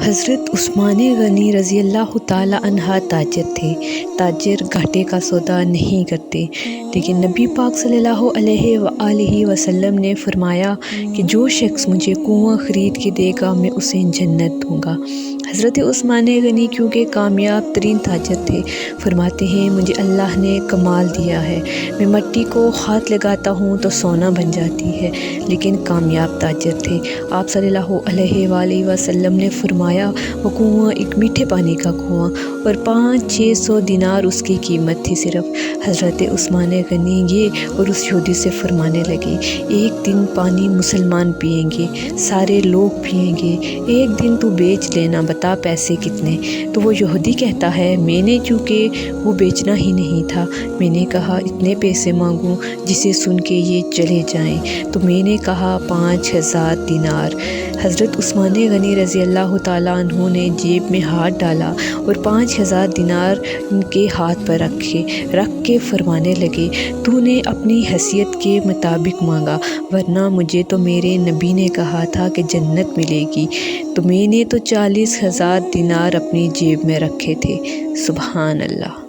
حضرت عثمان غنی رضی اللہ تعالی عنہ تاجر تھے۔ تاجر گھاٹے کا سودا نہیں کرتے، لیکن نبی پاک صلی اللہ علیہ وآلہ وسلم نے فرمایا کہ جو شخص مجھے کنواں خرید کے دے گا میں اسے جنت دوں گا۔ حضرت عثمان غنی کیونکہ کامیاب ترین تاجر تھے، فرماتے ہیں مجھے اللہ نے کمال دیا ہے، میں مٹی کو ہاتھ لگاتا ہوں تو سونا بن جاتی ہے، لیکن کامیاب تاجر تھے۔ آپ صلی اللہ علیہ وآلہ وسلم نے فرمایا وہ کنواں ایک میٹھے پانی کا کنواں اور 500-600 دینار اس کی قیمت تھی صرف۔ حضرت عثمان غنی یہ اور اس یہودی سے فرمانے لگے ایک دن پانی مسلمان پئیں گے، سارے لوگ پئیں گے، ایک دن تو بیچ لینا، بتا پیسے کتنے؟ تو وہ یہودی کہتا ہے میں نے چونکہ وہ بیچنا ہی نہیں تھا، میں نے کہا اتنے پیسے مانگوں جسے سن کے یہ چلے جائیں، تو میں نے کہا 5000 دینار۔ حضرت عثمان غنی رضی اللہ تعالیٰ عنہ نے جیب میں ہاتھ ڈالا اور 5000 دینار ان کے ہاتھ پر رکھ کے فرمانے لگے تو نے اپنی حیثیت کے مطابق مانگا، ورنہ مجھے تو میرے نبی نے کہا تھا کہ جنت ملے گی، تو میں نے تو 40,000 دینار اپنی جیب میں رکھے تھے۔ سبحان اللہ۔